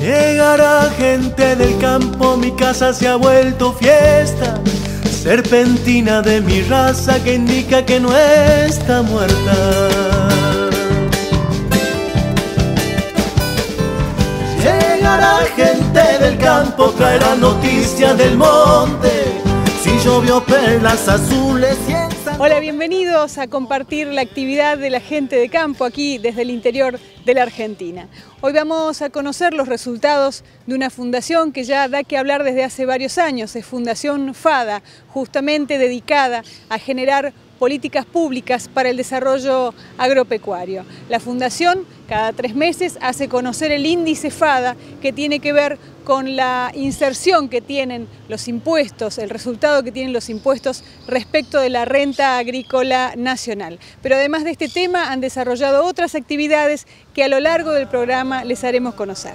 Llegará gente del campo, mi casa se ha vuelto fiesta, serpentina de mi raza que indica que no está muerta. Llegará gente del campo, traerá noticias del monte, si llovió perlas azules y en San... Hola, bienvenidos a compartir la actividad de la gente de campo aquí desde el interior de la Argentina. Hoy vamos a conocer los resultados de una fundación que ya da que hablar desde hace varios años, es Fundación FADA, justamente dedicada a generar políticas públicas para el desarrollo agropecuario. La Fundación cada 3 meses hace conocer el índice FADA, que tiene que ver con la inserción que tienen los impuestos, el resultado que tienen los impuestos respecto de la renta agrícola nacional. Pero además de este tema han desarrollado otras actividades que a lo largo del programa les haremos conocer.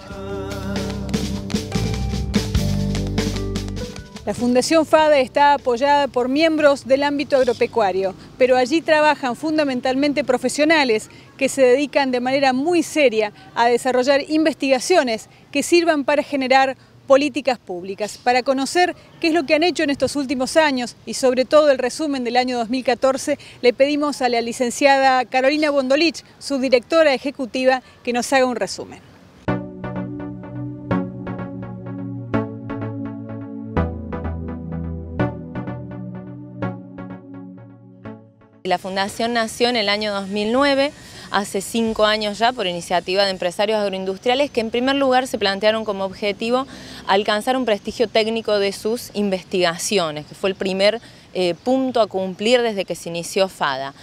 La Fundación FADA está apoyada por miembros del ámbito agropecuario, pero allí trabajan fundamentalmente profesionales que se dedican de manera muy seria a desarrollar investigaciones que sirvan para generar políticas públicas. Para conocer qué es lo que han hecho en estos últimos años y sobre todo el resumen del año 2014, le pedimos a la licenciada Carolina Bondolich, su directora ejecutiva, que nos haga un resumen. La Fundación nació en el año 2009, hace 5 años ya, por iniciativa de empresarios agroindustriales que en primer lugar se plantearon como objetivo alcanzar un prestigio técnico de sus investigaciones, que fue el primer punto a cumplir desde que se inició FADA.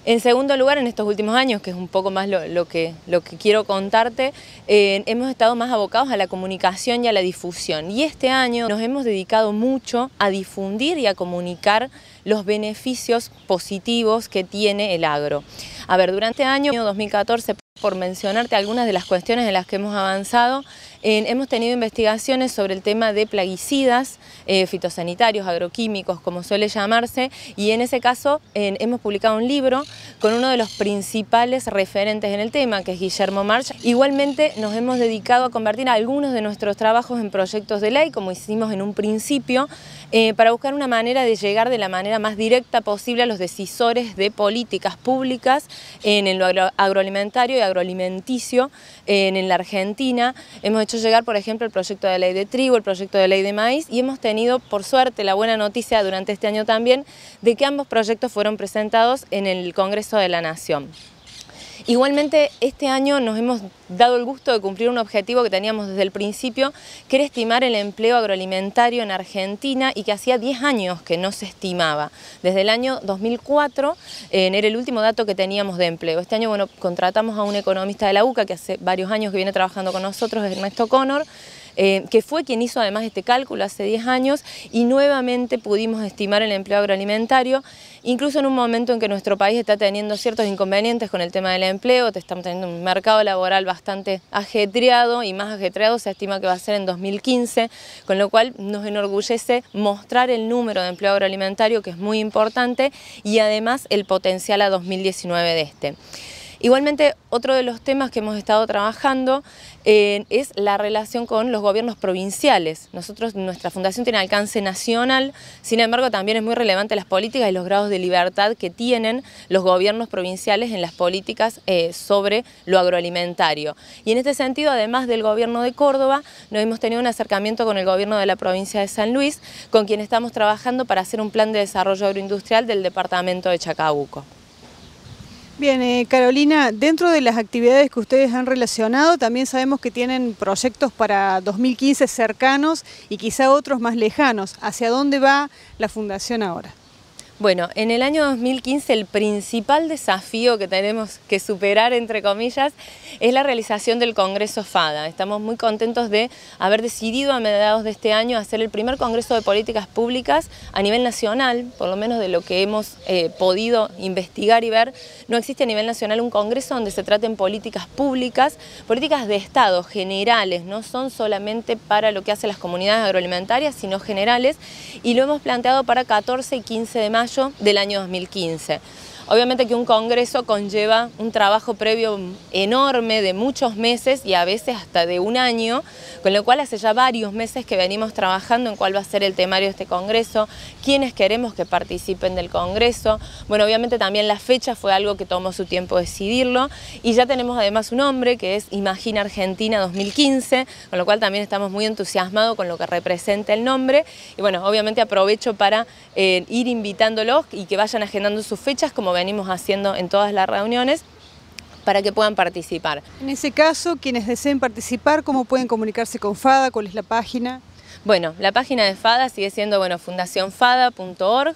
En segundo lugar, en estos últimos años, que es un poco más lo que quiero contarte, hemos estado más abocados a la comunicación y a la difusión. Y este año nos hemos dedicado mucho a difundir y a comunicar los beneficios positivos que tiene el agro. A ver, durante el año 2014, por mencionarte algunas de las cuestiones en las que hemos avanzado, hemos tenido investigaciones sobre el tema de plaguicidas, fitosanitarios, agroquímicos, como suele llamarse, y en ese caso hemos publicado un libro con uno de los principales referentes en el tema, que es Guillermo March. Igualmente nos hemos dedicado a convertir algunos de nuestros trabajos en proyectos de ley, como hicimos en un principio, para buscar una manera de llegar de la manera más directa posible a los decisores de políticas públicas en lo agroalimentario y agroalimenticio en la Argentina. Hemos hecho llegar, por ejemplo, el proyecto de ley de trigo, el proyecto de ley de maíz, y hemos tenido, por suerte, la buena noticia durante este año también de que ambos proyectos fueron presentados en el Congreso de la Nación. Igualmente, este año nos hemos dado el gusto de cumplir un objetivo que teníamos desde el principio, que era estimar el empleo agroalimentario en Argentina y que hacía 10 años que no se estimaba. Desde el año 2004 era el último dato que teníamos de empleo. Este año, bueno, contratamos a un economista de la UCA que hace varios años que viene trabajando con nosotros, Ernesto Connor, que fue quien hizo además este cálculo hace 10 años y nuevamente pudimos estimar el empleo agroalimentario, incluso en un momento en que nuestro país está teniendo ciertos inconvenientes con el tema del empleo, estamos teniendo un mercado laboral bastante ajetreado y más ajetreado se estima que va a ser en 2015, con lo cual nos enorgullece mostrar el número de empleo agroalimentario, que es muy importante, y además el potencial a 2019 de este. Igualmente, otro de los temas que hemos estado trabajando es la relación con los gobiernos provinciales. Nuestra fundación tiene alcance nacional, sin embargo también es muy relevante las políticas y los grados de libertad que tienen los gobiernos provinciales en las políticas sobre lo agroalimentario. Y en este sentido, además del gobierno de Córdoba, nos hemos tenido un acercamiento con el gobierno de la provincia de San Luis, con quien estamos trabajando para hacer un plan de desarrollo agroindustrial del departamento de Chacabuco. Bien, Carolina, dentro de las actividades que ustedes han relacionado, también sabemos que tienen proyectos para 2015 cercanos y quizá otros más lejanos. ¿Hacia dónde va la Fundación ahora? Bueno, en el año 2015 el principal desafío que tenemos que superar, entre comillas, es la realización del Congreso FADA. Estamos muy contentos de haber decidido a mediados de este año hacer el primer Congreso de Políticas Públicas a nivel nacional, por lo menos de lo que hemos podido investigar y ver. No existe a nivel nacional un Congreso donde se traten políticas públicas, políticas de Estado generales, no son solamente para lo que hacen las comunidades agroalimentarias, sino generales, y lo hemos planteado para 14 y 15 de mayo del año 2015. Obviamente que un congreso conlleva un trabajo previo enorme de muchos meses y a veces hasta de un año, con lo cual hace ya varios meses que venimos trabajando en cuál va a ser el temario de este congreso, quiénes queremos que participen del congreso. Bueno, obviamente también la fecha fue algo que tomó su tiempo decidirlo y ya tenemos además un nombre que es Imagina Argentina 2015, con lo cual también estamos muy entusiasmados con lo que representa el nombre. Y bueno, obviamente aprovecho para ir invitándolos y que vayan agendando sus fechas como venimos haciendo en todas las reuniones para que puedan participar. En ese caso, quienes deseen participar, ¿cómo pueden comunicarse con FADA? ¿Cuál es la página? Bueno, la página de FADA sigue siendo fundacionfada.org.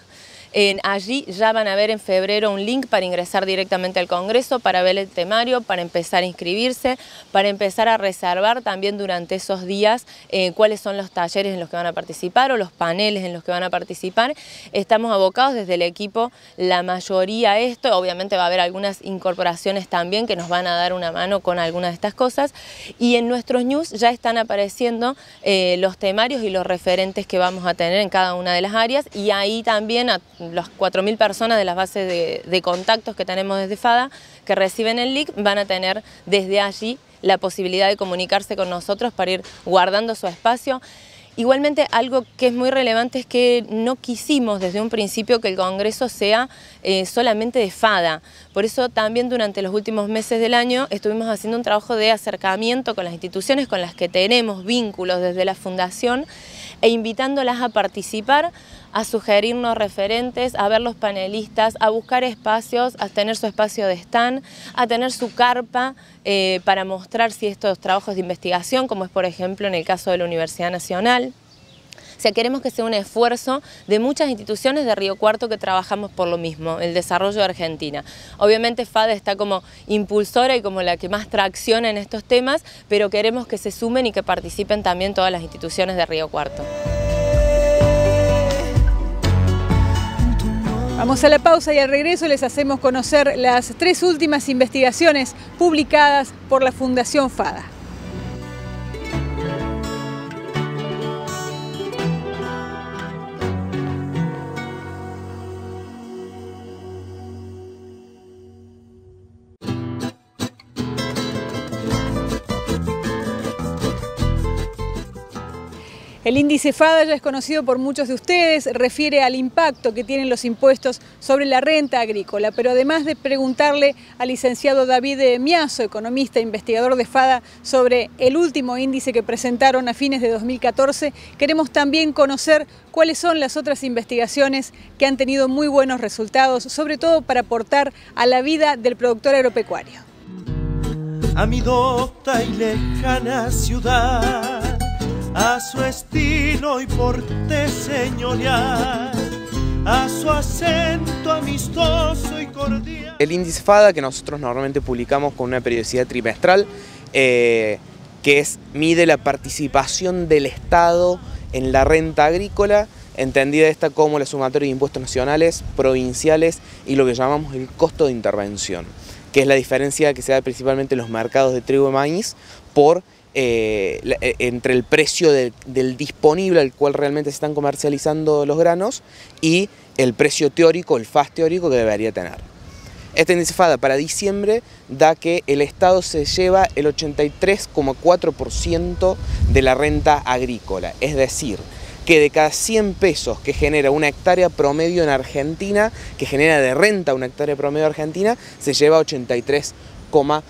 Allí ya van a ver en febrero un link para ingresar directamente al Congreso, para ver el temario, para empezar a inscribirse, para empezar a reservar también durante esos días cuáles son los talleres en los que van a participar o los paneles en los que van a participar. Estamos abocados desde el equipo, la mayoría a esto, obviamente va a haber algunas incorporaciones también que nos van a dar una mano con algunas de estas cosas, y en nuestros news ya están apareciendo los temarios y los referentes que vamos a tener en cada una de las áreas, y ahí también las 4.000 personas de las bases de contactos que tenemos desde FADA que reciben el link van a tener desde allí la posibilidad de comunicarse con nosotros para ir guardando su espacio. Igualmente, algo que es muy relevante es que no quisimos desde un principio que el Congreso sea solamente de FADA. Por eso también durante los últimos meses del año estuvimos haciendo un trabajo de acercamiento con las instituciones con las que tenemos vínculos desde la Fundación e invitándolas a participar, a sugerirnos referentes, a ver los panelistas, a buscar espacios, a tener su espacio de stand, a tener su carpa para mostrar si estos trabajos de investigación, como es por ejemplo en el caso de la Universidad Nacional. O sea, queremos que sea un esfuerzo de muchas instituciones de Río Cuarto que trabajamos por lo mismo, el desarrollo de Argentina. Obviamente FADA está como impulsora y como la que más tracciona en estos temas, pero queremos que se sumen y que participen también todas las instituciones de Río Cuarto. Vamos a la pausa y al regreso les hacemos conocer las 3 últimas investigaciones publicadas por la Fundación FADA. El índice FADA ya es conocido por muchos de ustedes, refiere al impacto que tienen los impuestos sobre la renta agrícola, pero además de preguntarle al licenciado David Miazo, economista e investigador de FADA, sobre el último índice que presentaron a fines de 2014, queremos también conocer cuáles son las otras investigaciones que han tenido muy buenos resultados, sobre todo para aportar a la vida del productor agropecuario. A mi docta y lejana ciudad, a su estilo y porte señorial, a su acento amistoso y cordial. El índice FADA, que nosotros normalmente publicamos con una periodicidad trimestral, mide la participación del Estado en la renta agrícola, entendida esta como la sumatoria de impuestos nacionales, provinciales y lo que llamamos el costo de intervención, que es la diferencia que se da principalmente en los mercados de trigo y maíz por entre el precio del disponible al cual realmente se están comercializando los granos y el precio teórico, el FAS teórico que debería tener. Este índice FADA para diciembre da que el Estado se lleva el 83,4% de la renta agrícola, es decir, que de cada 100 pesos que genera una hectárea promedio en Argentina, que genera de renta una hectárea promedio argentina, se lleva 83,4%.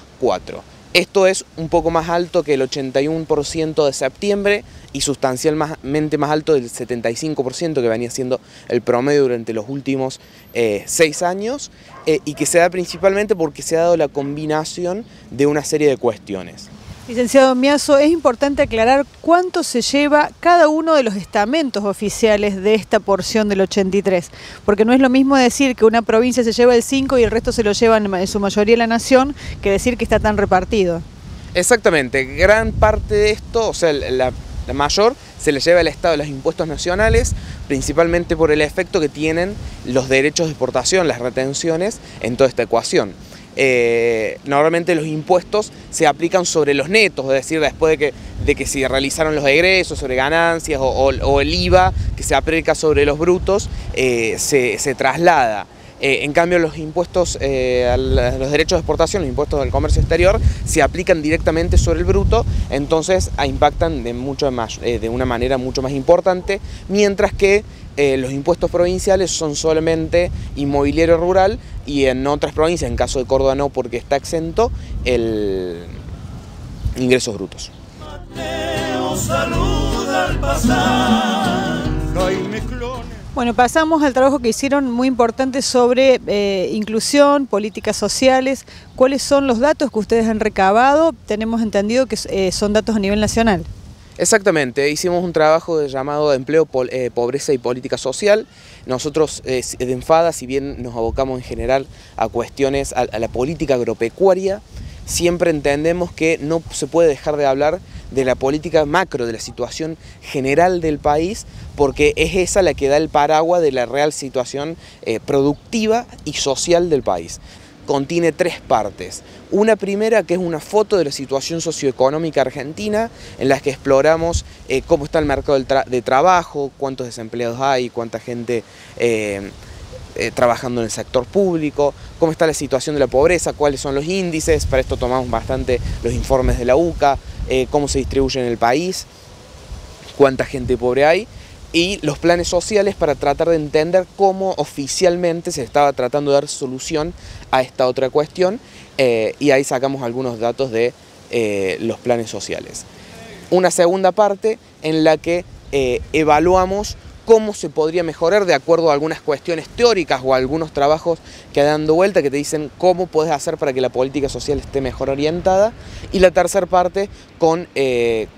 Esto es un poco más alto que el 81% de septiembre y sustancialmente más alto del 75% que venía siendo el promedio durante los últimos 6 años y que se da principalmente porque se ha dado la combinación de una serie de cuestiones. Licenciado Miazo, es importante aclarar cuánto se lleva cada uno de los estamentos oficiales de esta porción del 83, porque no es lo mismo decir que una provincia se lleva el 5 y el resto se lo llevan en su mayoría la nación, que decir que está tan repartido. Exactamente, gran parte de esto, o sea, la mayor se le lleva al Estado los impuestos nacionales, principalmente por el efecto que tienen los derechos de exportación, las retenciones en toda esta ecuación. Normalmente los impuestos se aplican sobre los netos, es decir, después de que se realizaron los egresos, sobre ganancias o el IVA que se aplica sobre los brutos, se traslada. En cambio, los impuestos a los derechos de exportación, los impuestos del comercio exterior, se aplican directamente sobre el bruto, entonces impactan de una manera mucho más importante, mientras que los impuestos provinciales son solamente inmobiliario rural y en otras provincias, en caso de Córdoba no porque está exento, el ingresos brutos. Bueno, pasamos al trabajo que hicieron muy importante sobre inclusión, políticas sociales. ¿Cuáles son los datos que ustedes han recabado? Tenemos entendido que son datos a nivel nacional. Exactamente, hicimos un trabajo llamado Empleo, Pobreza y Política Social. Nosotros de Enfada, si bien nos abocamos en general a cuestiones, a la política agropecuaria, siempre entendemos que no se puede dejar de hablar de la política macro, de la situación general del país, porque es esa la que da el paraguas de la real situación productiva y social del país. Contiene tres partes. Una primera que es una foto de la situación socioeconómica argentina, en la que exploramos cómo está el mercado de trabajo, cuántos desempleados hay, cuánta gente trabajando en el sector público, cómo está la situación de la pobreza, cuáles son los índices. Para esto tomamos bastante los informes de la UCA, cómo se distribuye en el país, cuánta gente pobre hay, y los planes sociales para tratar de entender cómo oficialmente se estaba tratando de dar solución a esta otra cuestión, y ahí sacamos algunos datos de los planes sociales. Una segunda parte en la que evaluamos cómo se podría mejorar de acuerdo a algunas cuestiones teóricas o a algunos trabajos que dando vuelta que te dicen cómo puedes hacer para que la política social esté mejor orientada. Y la tercera parte con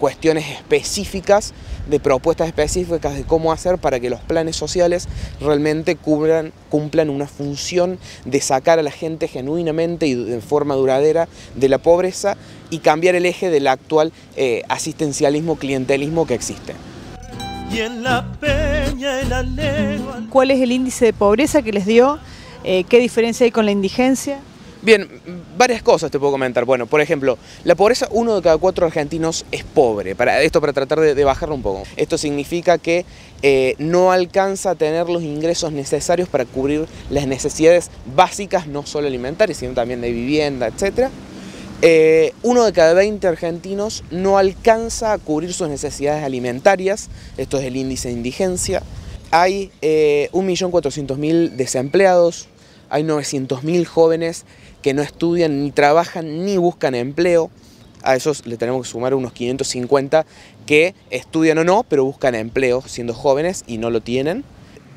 cuestiones específicas, de propuestas específicas de cómo hacer para que los planes sociales realmente cumplan una función de sacar a la gente genuinamente y de forma duradera de la pobreza y cambiar el eje del actual asistencialismo, clientelismo que existe. Y en la peña el alero. ¿Cuál es el índice de pobreza que les dio? ¿Qué diferencia hay con la indigencia? Bien, varias cosas te puedo comentar. Bueno, por ejemplo, la pobreza, 1 de cada 4 argentinos es pobre. Para tratar de bajarlo un poco. Esto significa que no alcanza a tener los ingresos necesarios para cubrir las necesidades básicas, no solo alimentarias, sino también de vivienda, etc. 1 de cada 20 argentinos no alcanza a cubrir sus necesidades alimentarias. Esto es el índice de indigencia. Hay 1.400.000 desempleados, hay 900.000 jóvenes que no estudian, ni trabajan, ni buscan empleo. A esos le tenemos que sumar unos 550 que estudian o no, pero buscan empleo siendo jóvenes y no lo tienen.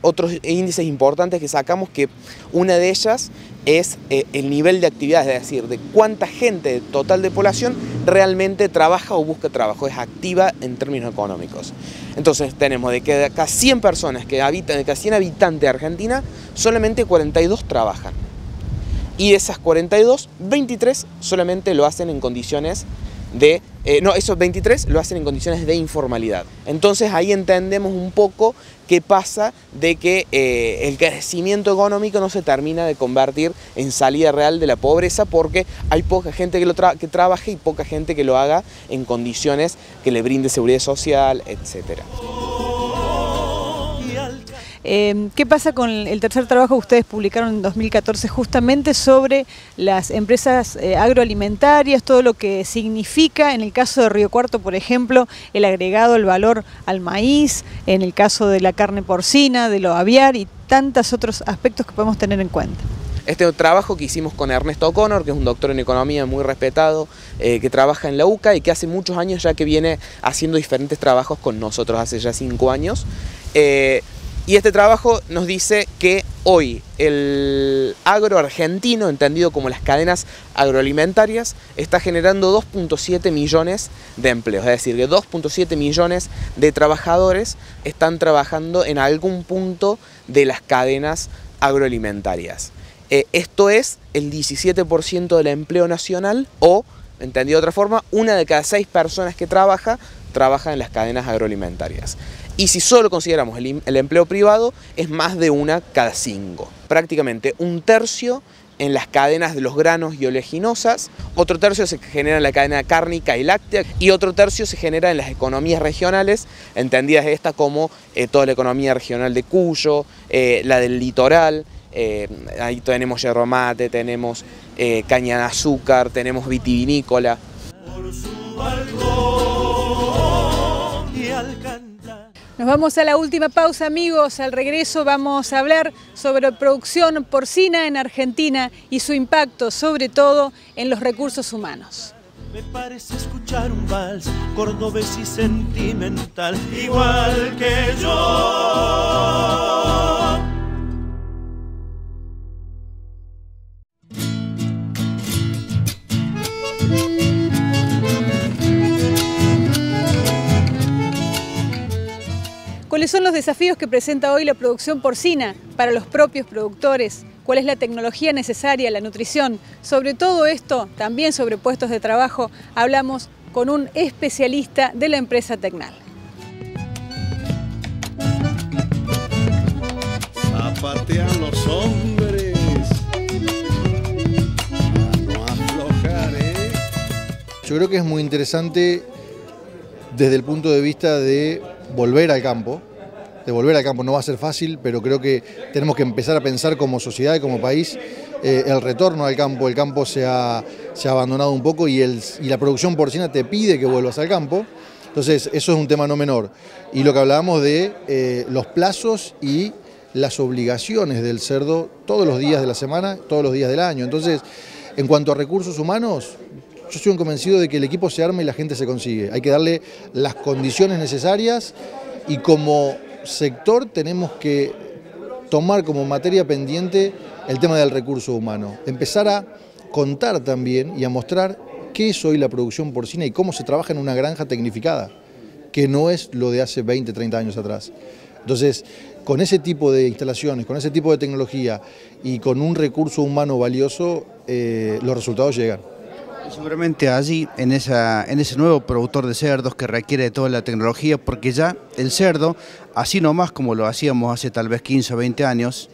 Otros índices importantes que sacamos, que una de ellas es el nivel de actividad, es decir, de cuánta gente total de población realmente trabaja o busca trabajo, es activa en términos económicos. Entonces tenemos de que de cada 100 personas que habitan, de cada 100 habitantes de Argentina, solamente 42 trabajan. Y de esas 42, 23 solamente lo hacen en condiciones de... esos 23 lo hacen en condiciones de informalidad. Entonces ahí entendemos un poco qué pasa de que el crecimiento económico no se termina de convertir en salida real de la pobreza, porque hay poca gente que trabaje y poca gente que lo haga en condiciones que le brinde seguridad social, etc. ¿Qué pasa con el tercer trabajo que ustedes publicaron en 2014 justamente sobre las empresas agroalimentarias, todo lo que significa en el caso de Río Cuarto, por ejemplo, el agregado, el valor al maíz, en el caso de la carne porcina, de lo aviar y tantos otros aspectos que podemos tener en cuenta? Este trabajo que hicimos con Ernesto O'Connor, que es un doctor en economía muy respetado, que trabaja en la UCA y que hace muchos años ya que viene haciendo diferentes trabajos con nosotros, hace ya 5 años. Y este trabajo nos dice que hoy el agro argentino, entendido como las cadenas agroalimentarias, está generando 2.7 millones de empleos. Es decir, que 2.7 millones de trabajadores están trabajando en algún punto de las cadenas agroalimentarias. Esto es el 17% del empleo nacional, o, entendido de otra forma, 1 de cada 6 personas que trabaja en las cadenas agroalimentarias. Y si solo consideramos el empleo privado, es más de 1 cada 5. Prácticamente 1/3 en las cadenas de los granos y oleaginosas, otro tercio se genera en la cadena cárnica y láctea, y otro tercio se genera en las economías regionales, entendidas estas como toda la economía regional de Cuyo, la del litoral, ahí tenemos yerba mate, tenemos caña de azúcar, tenemos vitivinícola. Nos vamos a la última pausa, amigos. Al regreso vamos a hablar sobre producción porcina en Argentina y su impacto, sobre todo, en los recursos humanos. Me parece escuchar un vals cordobés y sentimental, igual que yo. ¿Cuáles son los desafíos que presenta hoy la producción porcina para los propios productores? ¿Cuál es la tecnología necesaria, la nutrición? Sobre todo esto, también sobre puestos de trabajo, hablamos con un especialista de la empresa Tecnal. Zapatean los hombres, no aflojar, Yo creo que es muy interesante desde el punto de vista de volver al campo. No va a ser fácil, pero creo que tenemos que empezar a pensar como sociedad y como país el retorno al campo. El campo se ha abandonado un poco y la producción porcina te pide que vuelvas al campo. Entonces eso es un tema no menor. Y lo que hablábamos de los plazos y las obligaciones del cerdo todos los días de la semana, todos los días del año. Entonces, en cuanto a recursos humanos, yo estoy convencido de que el equipo se arma y la gente se consigue. Hay que darle las condiciones necesarias y como sector tenemos que tomar como materia pendiente el tema del recurso humano. Empezar a contar también y a mostrar qué es hoy la producción porcina y cómo se trabaja en una granja tecnificada, que no es lo de hace 20, 30 años atrás. Entonces, con ese tipo de instalaciones, con ese tipo de tecnología y con un recurso humano valioso, los resultados llegan. Seguramente allí, en ese nuevo productor de cerdos que requiere de toda la tecnología, porque ya el cerdo, así nomás como lo hacíamos hace tal vez 15 o 20 años,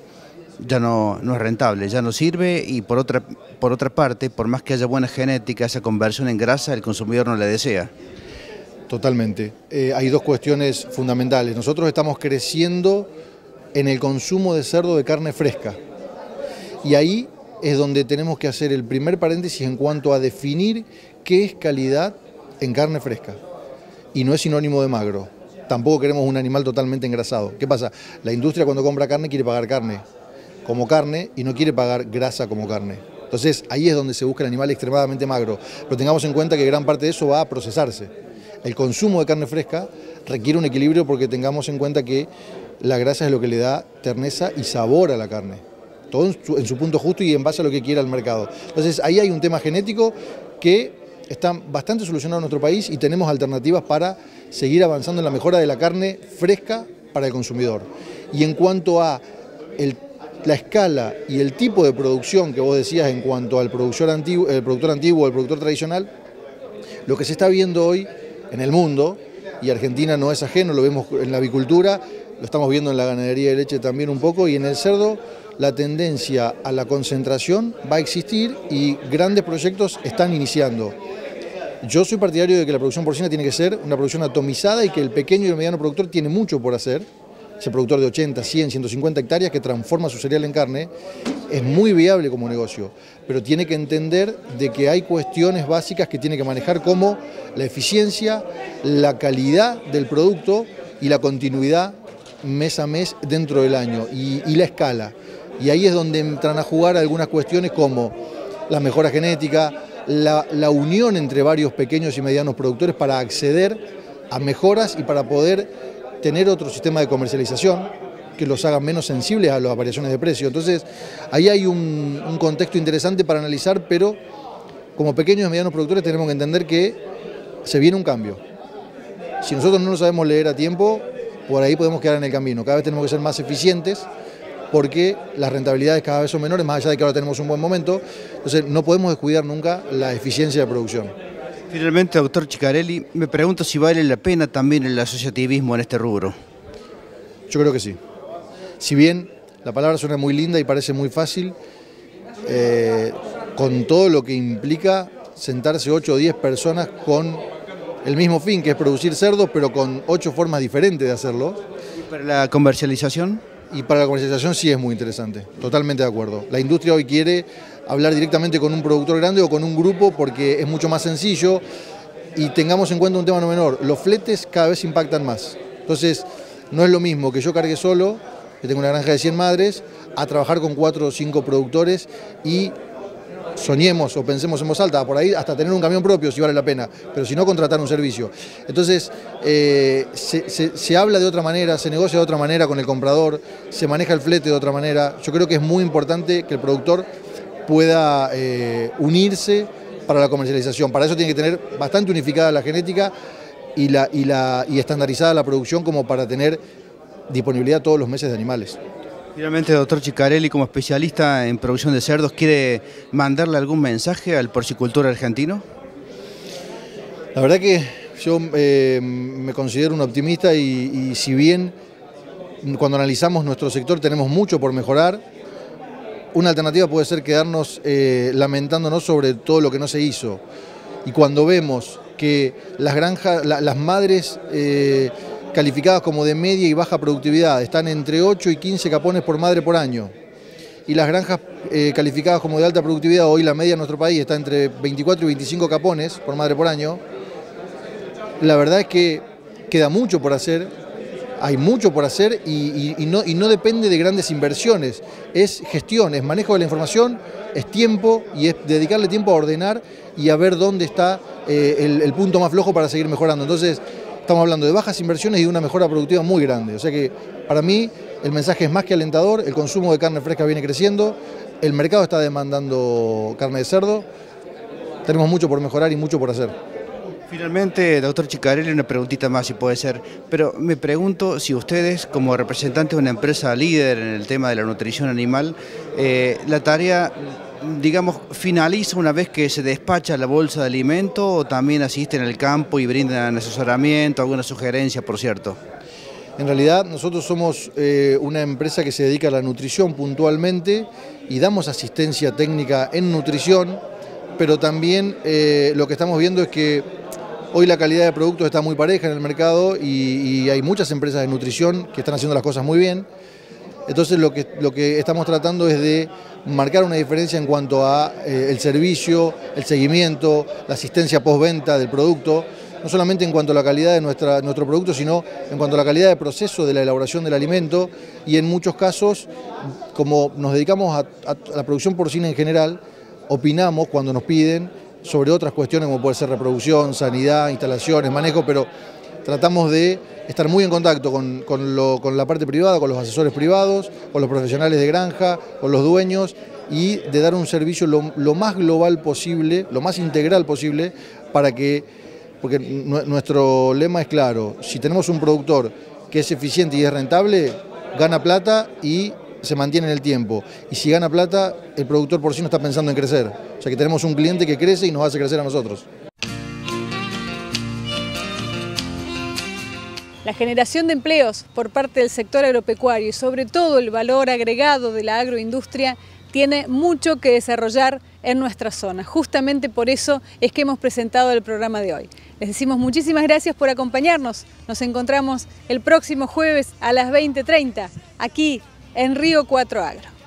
ya no es rentable, ya no sirve y por otra parte, por más que haya buena genética, esa conversión en grasa el consumidor no la desea. Totalmente. Hay dos cuestiones fundamentales. Nosotros estamos creciendo en el consumo de cerdo de carne fresca y ahí es donde tenemos que hacer el primer paréntesis en cuanto a definir qué es calidad en carne fresca. Y no es sinónimo de magro. Tampoco queremos un animal totalmente engrasado. ¿Qué pasa? La industria cuando compra carne quiere pagar carne como carne y no quiere pagar grasa como carne. Entonces ahí es donde se busca el animal extremadamente magro. Pero tengamos en cuenta que gran parte de eso va a procesarse. El consumo de carne fresca requiere un equilibrio porque tengamos en cuenta que la grasa es lo que le da terneza y sabor a la carne. Todo en su punto justo y en base a lo que quiera el mercado. Entonces ahí hay un tema genético que está bastante solucionado en nuestro país y tenemos alternativas para seguir avanzando en la mejora de la carne fresca para el consumidor. Y en cuanto a la escala y el tipo de producción que vos decías en cuanto al productor antiguo o el productor tradicional, lo que se está viendo hoy en el mundo, y Argentina no es ajeno, lo vemos en la avicultura, lo estamos viendo en la ganadería de leche también un poco, y en el cerdo la tendencia a la concentración va a existir y grandes proyectos están iniciando. Yo soy partidario de que la producción porcina tiene que ser una producción atomizada y que el pequeño y el mediano productor tiene mucho por hacer. Ese productor de 80, 100, 150 hectáreas que transforma su cereal en carne es muy viable como negocio, pero tiene que entender de que hay cuestiones básicas que tiene que manejar como la eficiencia, la calidad del producto y la continuidad mes a mes dentro del año y la escala. Y ahí es donde entran a jugar algunas cuestiones como la mejora genética, la unión entre varios pequeños y medianos productores para acceder a mejoras y para poder tener otro sistema de comercialización que los haga menos sensibles a las variaciones de precio. Entonces, ahí hay un contexto interesante para analizar, pero como pequeños y medianos productores tenemos que entender que se viene un cambio. Si nosotros no lo sabemos leer a tiempo, por ahí podemos quedar en el camino. Cada vez tenemos que ser más eficientes porque las rentabilidades cada vez son menores, más allá de que ahora tenemos un buen momento. Entonces, no podemos descuidar nunca la eficiencia de producción. Finalmente, doctor Chicarelli, me pregunto si vale la pena también el asociativismo en este rubro. Yo creo que sí. Si bien la palabra suena muy linda y parece muy fácil, con todo lo que implica sentarse 8 o 10 personas con el mismo fin, que es producir cerdos, pero con 8 formas diferentes de hacerlo. ¿Y para la comercialización? y para la comercialización sí es muy interesante, totalmente de acuerdo. La industria hoy quiere hablar directamente con un productor grande o con un grupo porque es mucho más sencillo y tengamos en cuenta un tema no menor, los fletes cada vez impactan más. Entonces no es lo mismo que yo cargue solo, que tengo una granja de 100 madres, a trabajar con 4 o 5 productores y soñemos o pensemos en voz alta, por ahí hasta tener un camión propio si vale la pena, pero si no contratar un servicio. Entonces se habla de otra manera, se negocia de otra manera con el comprador, se maneja el flete de otra manera. Yo creo que es muy importante que el productor pueda unirse para la comercialización. Para eso tiene que tener bastante unificada la genética y estandarizada la producción como para tener disponibilidad todos los meses de animales. Finalmente, doctor Ciccarelli, como especialista en producción de cerdos, ¿quiere mandarle algún mensaje al porcicultor argentino? La verdad que yo me considero un optimista y si bien cuando analizamos nuestro sector tenemos mucho por mejorar, una alternativa puede ser quedarnos lamentándonos sobre todo lo que no se hizo. Y cuando vemos que las granjas, las madres calificadas como de media y baja productividad están entre 8 y 15 capones por madre por año, y las granjas calificadas como de alta productividad, hoy la media en nuestro país está entre 24 y 25 capones por madre por año, la verdad es que queda mucho por hacer, hay mucho por hacer y no depende de grandes inversiones, es gestión, es manejo de la información, es tiempo y es dedicarle tiempo a ordenar y a ver dónde está el punto más flojo para seguir mejorando. Entonces estamos hablando de bajas inversiones y de una mejora productiva muy grande, o sea que para mí el mensaje es más que alentador, el consumo de carne fresca viene creciendo, el mercado está demandando carne de cerdo, tenemos mucho por mejorar y mucho por hacer. Finalmente, doctor Ciccarelli, una preguntita más si puede ser, pero me pregunto si ustedes, como representantes de una empresa líder en el tema de la nutrición animal, la tarea, digamos, finaliza una vez que se despacha la bolsa de alimento o también asisten al campo y brindan asesoramiento, alguna sugerencia, por cierto. En realidad nosotros somos una empresa que se dedica a la nutrición puntualmente y damos asistencia técnica en nutrición, pero también lo que estamos viendo es que hoy la calidad de productos está muy pareja en el mercado y hay muchas empresas de nutrición que están haciendo las cosas muy bien. Entonces lo que estamos tratando es de marcar una diferencia en cuanto a el servicio, el seguimiento, la asistencia postventa del producto, no solamente en cuanto a la calidad de nuestro producto, sino en cuanto a la calidad de proceso de la elaboración del alimento y en muchos casos, como nos dedicamos a la producción porcina en general, opinamos cuando nos piden sobre otras cuestiones como puede ser reproducción, sanidad, instalaciones, manejo, pero tratamos de estar muy en contacto con la parte privada, con los asesores privados, con los profesionales de granja, con los dueños y de dar un servicio lo más global posible, lo más integral posible porque nuestro lema es claro, si tenemos un productor que es eficiente y es rentable, gana plata y se mantiene en el tiempo. Y si gana plata, el productor porcino está pensando en crecer. O sea que tenemos un cliente que crece y nos hace crecer a nosotros. La generación de empleos por parte del sector agropecuario y sobre todo el valor agregado de la agroindustria tiene mucho que desarrollar en nuestra zona. Justamente por eso es que hemos presentado el programa de hoy. Les decimos muchísimas gracias por acompañarnos. Nos encontramos el próximo jueves a las 20:30 aquí en Río 4 Agro.